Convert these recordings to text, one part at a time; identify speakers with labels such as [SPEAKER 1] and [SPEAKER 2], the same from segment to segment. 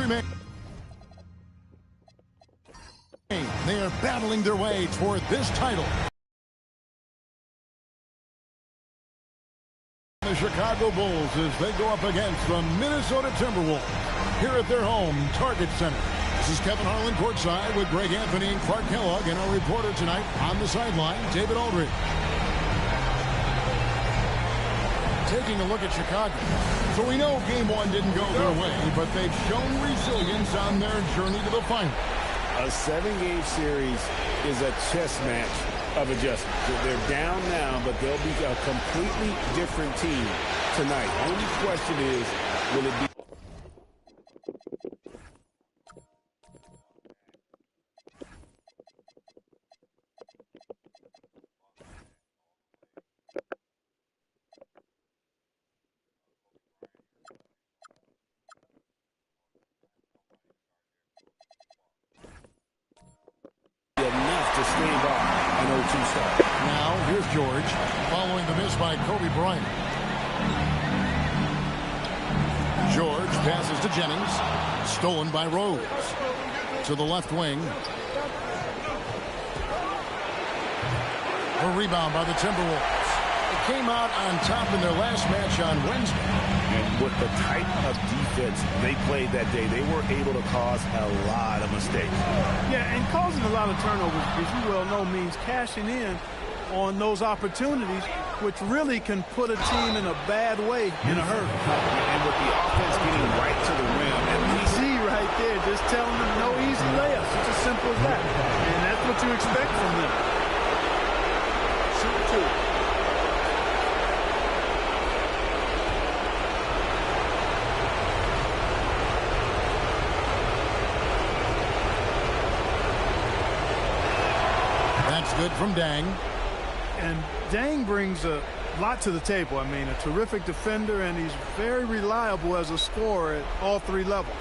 [SPEAKER 1] remain. They are battling their way toward this title. The Chicago Bulls as they go up against the Minnesota Timberwolves here at their home Target Center. This is Kevin Harlan courtside with Greg Anthony and Clark Kellogg, and our reporter tonight on the sideline, David Aldridge. Taking a look at Chicago. So we know game one didn't go their way, but they've shown resilience on their journey to the final.
[SPEAKER 2] A 7-game series is a chess match of adjustment. They're down now, but they'll be a completely different team tonight. Only question is, will it be? Enough to stand off an 0-2 start.
[SPEAKER 1] Now, here's George, following the miss by Kobe Bryant. George passes to Jennings, stolen by Rose. To the left wing. A rebound by the Timberwolves. It came out on top in their last match on Wednesday.
[SPEAKER 2] And with the type of defense they played that day, they were able to cause a lot of mistakes.
[SPEAKER 3] Yeah, and causing a lot of turnovers, as you well know, means cashing in on those opportunities, which really can put a team in a bad way in a hurry.
[SPEAKER 2] And with the offense getting right to the rim, at least
[SPEAKER 3] see right there, just telling them no easy layups. It's as simple as that. And that's what you expect from them. Shoot two.
[SPEAKER 1] That's good from Dang.
[SPEAKER 3] And Dang brings a lot to the table. I mean, a terrific defender, and he's very reliable as a scorer at all three levels.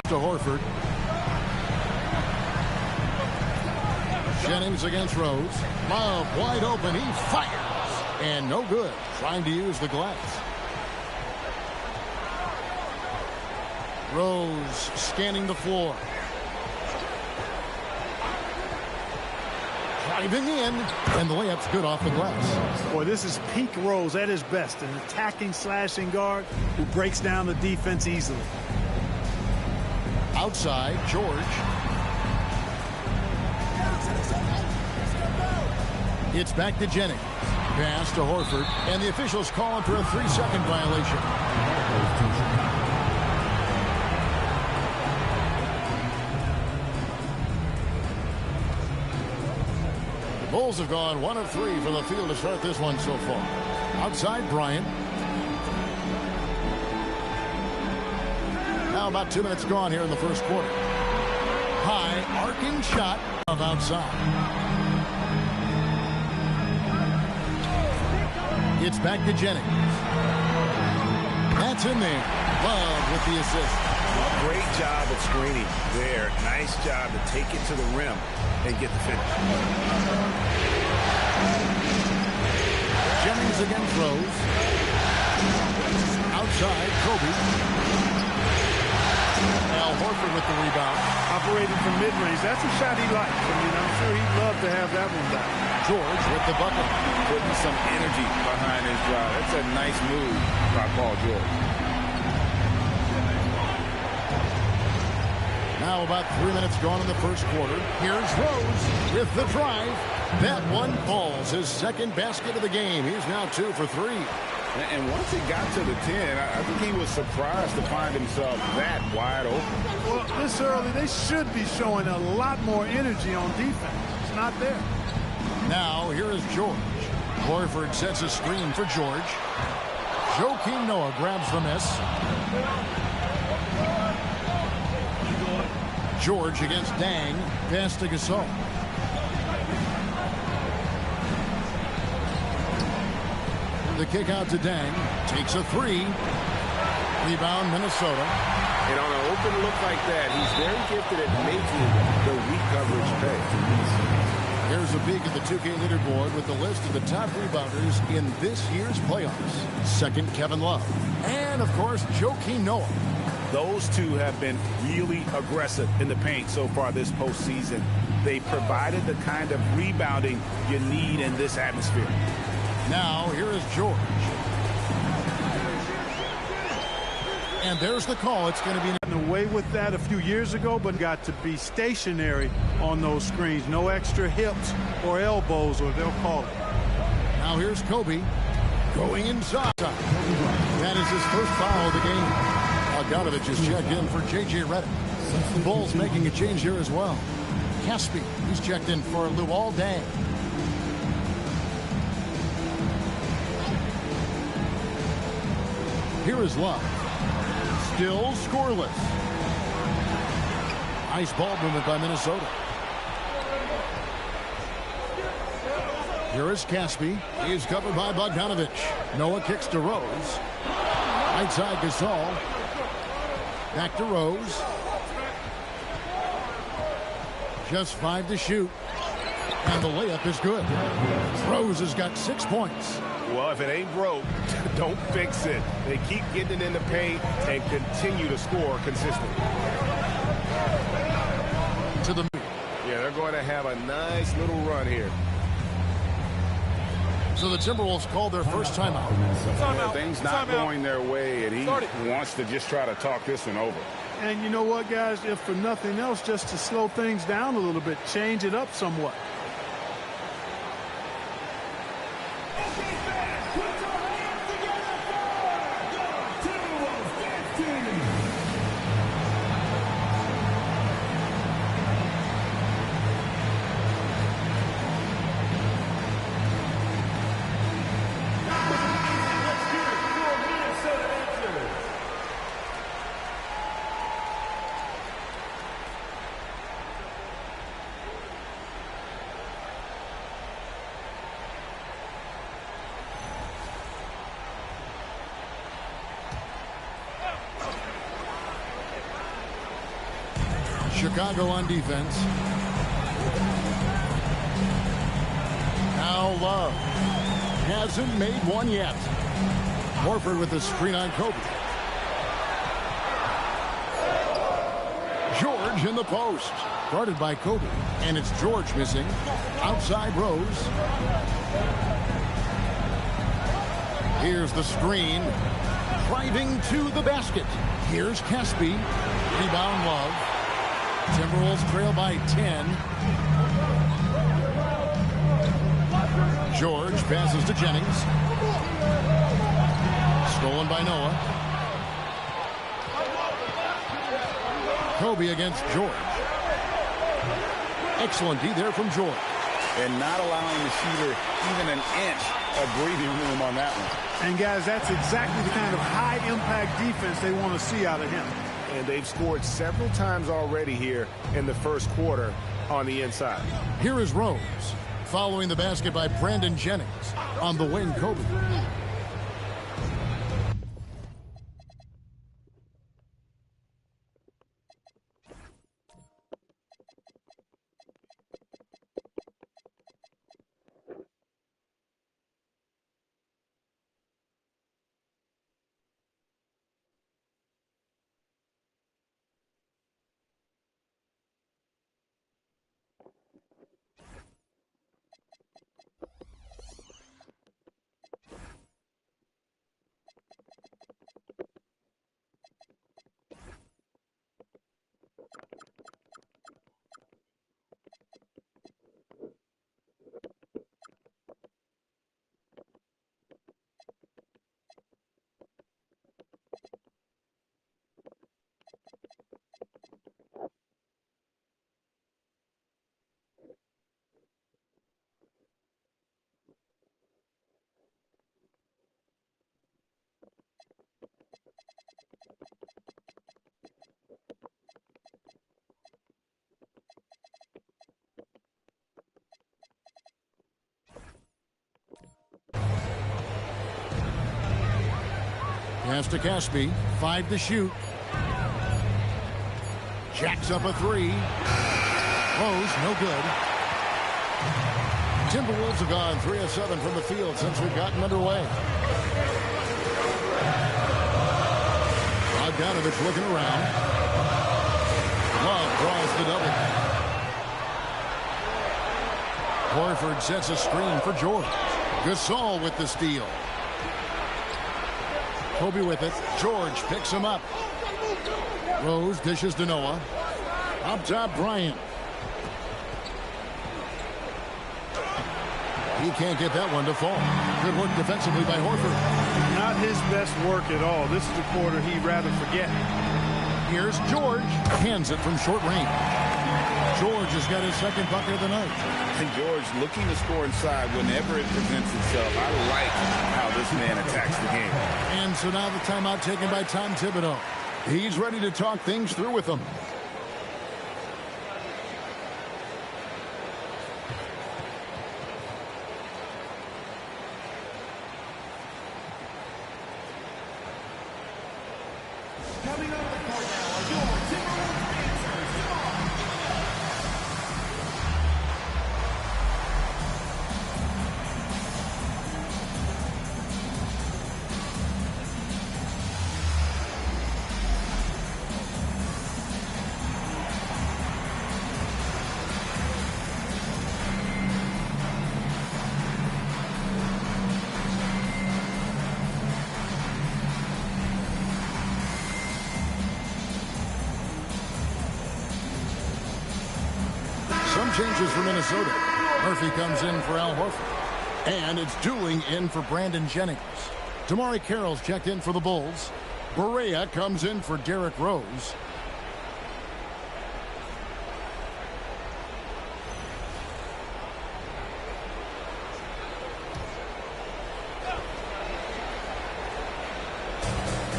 [SPEAKER 1] To Horford. Jennings against Rose. Love wide open. He fires. And no good. Trying to use the glass. Rose scanning the floor. Driving in. And the layup's good off the glass.
[SPEAKER 3] Boy, this is peak Rose at his best. An attacking, slashing guard who breaks down the defense easily.
[SPEAKER 1] Outside, George. It's back to Jennings. Pass to Horford. And the officials calling for a 3-second violation. The Bulls have gone 1 of 3 from the field to start this one so far. Outside, Bryant. Now about 2 minutes gone here in the first quarter. High arcing shot of outside. It's back to Jennings. That's in there. Love with the assist.
[SPEAKER 2] Great job of screening there. Nice job to take it to the rim and get the finish.
[SPEAKER 1] Jennings against Rose. Outside, Kobe. Al Horford with the rebound.
[SPEAKER 3] Operating from mid-range. That's a shot he likes. I mean, I'm sure he'd love to have that one back.
[SPEAKER 1] George with the bucket.
[SPEAKER 2] Putting some energy behind his drive. That's a nice move by Paul George.
[SPEAKER 1] Now about 3 minutes gone in the first quarter. Here's Rose with the drive. That one falls. His second basket of the game. He's now 2 for 3.
[SPEAKER 2] And once he got to the 10, I think he was surprised to find himself that wide open.
[SPEAKER 3] Well, this early, they should be showing a lot more energy on defense. It's not there.
[SPEAKER 1] Now, here is George. Horford sets a screen for George. Joakim Noah grabs the miss. George against Dang. Pass to Gasol. The kick out to Dang. Takes a 3. Rebound, Minnesota.
[SPEAKER 2] And on an open look like that, he's very gifted at making the weak coverage pay.
[SPEAKER 1] Here's a peek at the 2K leaderboard with the list of the top rebounders in this year's playoffs. Second, Kevin Love. And, of course, Joakim Noah.
[SPEAKER 2] Those two have been really aggressive in the paint so far this postseason. They provided the kind of rebounding you need in this atmosphere.
[SPEAKER 1] Now, here is George. And there's the call. It's going to be
[SPEAKER 3] away with that a few years ago, but got to be stationary on those screens. No extra hips or elbows, or they'll call it.
[SPEAKER 1] Now here's Kobe going inside. That is his first foul of the game. Bogdanovich is checked in for J.J. Redick. Bulls making a change here as well. Caspi, he's checked in for Luol Deng. Here is Love. Still scoreless. Nice ball movement by Minnesota. Here is Caspi. He's covered by Bogdanovich. Noah kicks to Rose. Right side Gasol. Back to Rose. Just 5 to shoot. And the layup is good. Rose has got 6 points.
[SPEAKER 2] Well, if it ain't broke, don't fix it. They keep getting it in the paint and continue to score consistently.
[SPEAKER 1] To the
[SPEAKER 2] yeah, they're going to have a nice little run here.
[SPEAKER 1] So the Timberwolves called their first timeout.
[SPEAKER 2] Yeah, things not going their way, and he wants to just try to talk this one over.
[SPEAKER 3] And you know what, guys? If for nothing else, just to slow things down a little bit, change it up somewhat.
[SPEAKER 1] Chicago on defense. Now Love hasn't made one yet. Horford with the screen on Kobe. George in the post. Guarded by Kobe. And it's George missing. Outside Rose. Here's the screen. Driving to the basket. Here's Caspi. Rebound Love. Timberwolves trail by 10. George passes to Jennings. Stolen by Noah. Kobe against George. Excellent D there from George.
[SPEAKER 2] And not allowing the shooter even an inch of breathing room on that one.
[SPEAKER 3] And guys, that's exactly the kind of high-impact defense they want to see out of him.
[SPEAKER 2] And they've scored several times already here in the first quarter on the inside.
[SPEAKER 1] Here is Rose. Following the basket by Brandon Jennings. On the wing, Kobe. Pass to Caspi. 5 to shoot. Jacks up a three. Rose, no good. Timberwolves have gone 3 of 7 from the field since we've gotten underway. Bogdanovich looking around. Love draws the double. Horford sets a screen for George. Gasol with the steal. Kobe with it. George picks him up. Rose dishes to Noah. Up top, Bryant. He can't get that one to fall. Good work defensively by Horford.
[SPEAKER 3] Not his best work at all. This is the quarter he'd rather forget.
[SPEAKER 1] Here's George. Hands it from short range. George has got his second bucket of the night.
[SPEAKER 2] And George looking to score inside whenever it presents itself. I like how this man attacks the game.
[SPEAKER 1] And so now the timeout taken by Tom Thibodeau. He's ready to talk things through with them.
[SPEAKER 4] Coming on the court now are your Timberwolves answers. Come on.
[SPEAKER 1] Some changes for Minnesota. Murphy comes in for Al Horford. And it's Dooling in for Brandon Jennings. Damari Carroll's checked in for the Bulls. Barea comes in for Derrick Rose.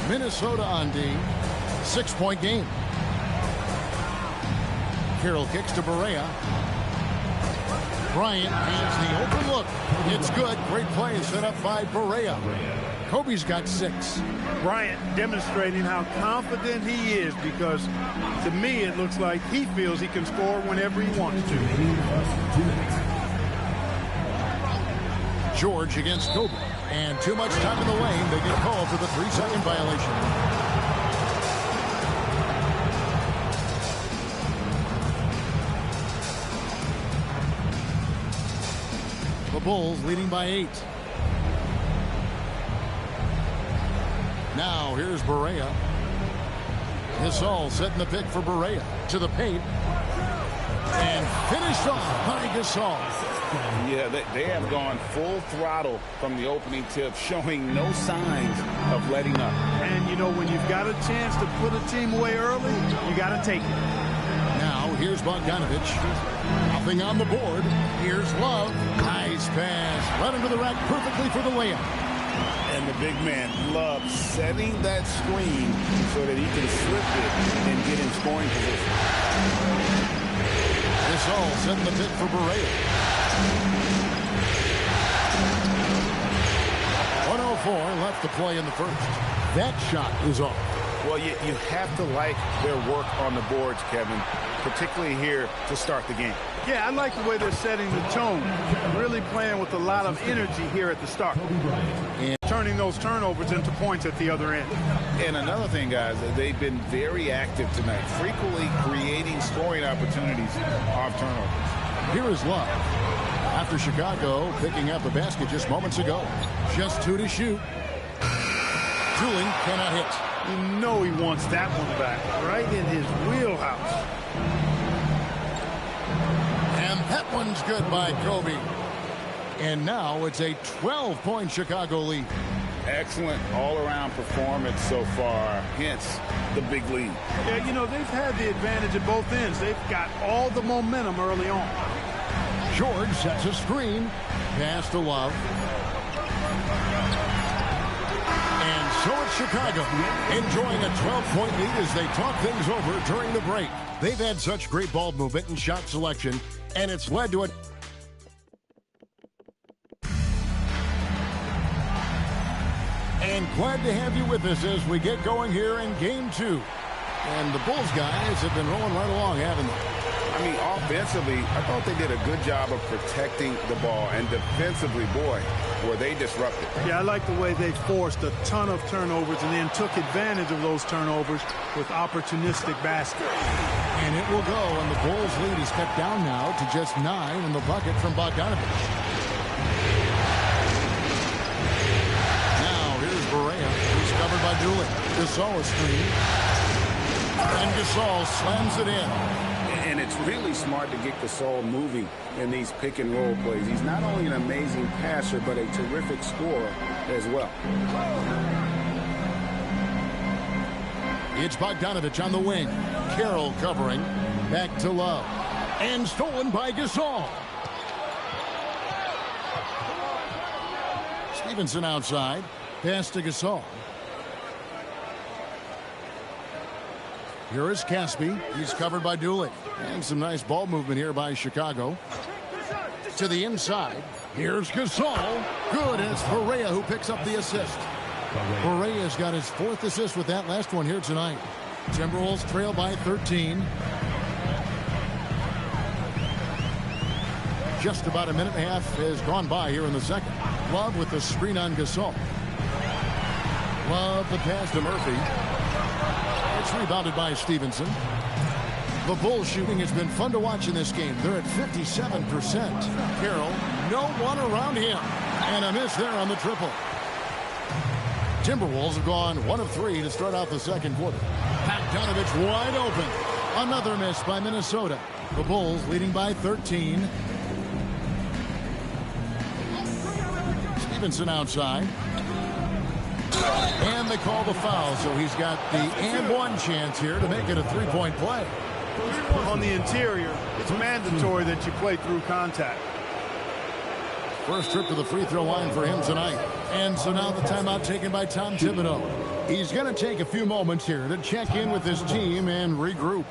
[SPEAKER 1] Minnesota on D. 6-point game. Carroll kicks to Barea. Bryant has the open look. It's good. Great play set up by Barea. Kobe's got 6.
[SPEAKER 3] Bryant demonstrating how confident he is, because to me it looks like he feels he can score whenever he wants to.
[SPEAKER 1] George against Kobe. And too much time in the lane. They get called for the 3-second violation. The Bulls leading by 8. Now here's Barea. Gasol setting the pick for Barea to the paint. And finished off by Gasol.
[SPEAKER 2] Yeah, they have gone full throttle from the opening tip, showing no signs of letting up.
[SPEAKER 3] And, you know, when you've got a chance to put a team away early, you got to take it.
[SPEAKER 1] Now, here's Bogdanovich. Nothing on the board. Here's Love. Nice pass. Right into the rack perfectly for the layup.
[SPEAKER 2] And the big man, Love, setting that screen so that he can slip it and get in scoring position.
[SPEAKER 1] Gasol setting the pick for Barea. 104 left to play in the first. That shot is off.
[SPEAKER 2] Well, you have to like their work on the boards, Kevin, particularly here to start the game.
[SPEAKER 3] Yeah, I like the way they're setting the tone. Really playing with a lot of energy here at the start. And turning those turnovers into points at the other end.
[SPEAKER 2] And another thing, guys, they've been very active tonight, frequently creating scoring opportunities off turnovers.
[SPEAKER 1] Here is Love. After Chicago picking up a basket just moments ago. Just 2 to shoot. Dooling cannot hit.
[SPEAKER 3] You know he wants that one back, right in his wheelhouse.
[SPEAKER 1] And that one's good by Kobe. And now it's a 12-point Chicago lead.
[SPEAKER 2] Excellent all-around performance so far, hence the big lead.
[SPEAKER 3] Yeah, you know, they've had the advantage at both ends. They've got all the momentum early on.
[SPEAKER 1] George sets a screen. Pass to Love. And so it's Chicago enjoying a 12-point lead as they talk things over during the break. They've had such great ball movement and shot selection, and it's led to a... And glad to have you with us as we get going here in Game 2. And the Bulls guys have been rolling right along, haven't they?
[SPEAKER 2] I mean, offensively, I thought they did a good job of protecting the ball. And defensively, boy, were they disruptive.
[SPEAKER 3] Yeah, I like the way they forced a ton of turnovers and then took advantage of those turnovers with opportunistic baskets.
[SPEAKER 1] And it will go, and the Bulls lead is cut down now to just 9 in the bucket from Bogdanovich. Now, here's Berea, who's covered by Dooley. Gasol is screen. And Gasol slams it in.
[SPEAKER 2] And it's really smart to get Gasol moving in these pick-and-roll plays. He's not only an amazing passer, but a terrific scorer as well.
[SPEAKER 1] It's Bogdanovich on the wing. Carroll covering. Back to Love. And stolen by Gasol. Stevenson outside. Pass to Gasol. Here is Caspi. He's covered by Dooley. And some nice ball movement here by Chicago. To the inside. Here's Gasol. Good, and it's Berea who picks up the assist. Berea's got his 4th assist with that last one here tonight. Timberwolves trail by 13. Just about a minute and a half has gone by here in the second. Love with the screen on Gasol. Love the pass to Murphy. It's rebounded by Stevenson. The Bulls shooting has been fun to watch in this game. They're at 57%. Carroll, no one around him. And a miss there on the triple. Timberwolves have gone 1 of 3 to start out the second quarter. Bogdanovich wide open. Another miss by Minnesota. The Bulls leading by 13. Stevenson outside. And they call the foul, so he's got the and one chance here to make it a 3-point play.
[SPEAKER 3] On the interior, it's mandatory that you play through contact.
[SPEAKER 1] First trip to the free throw line for him tonight. And so now the timeout taken by Tom Thibodeau. He's going to take a few moments here to check in with his team and regroup.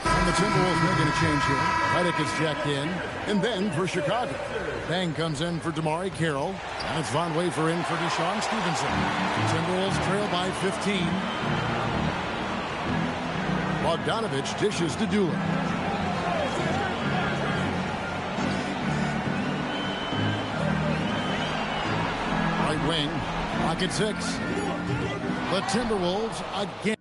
[SPEAKER 1] And the Timberwolves making a change here. Redick is checked in. And then for Chicago, Bang comes in for Damari Carroll. And it's Von Wafer in for Deshaun Stevenson. Timberwolves trail by 15. Bogdanovich dishes to Dooley. Right wing, pocket 6. The Timberwolves again.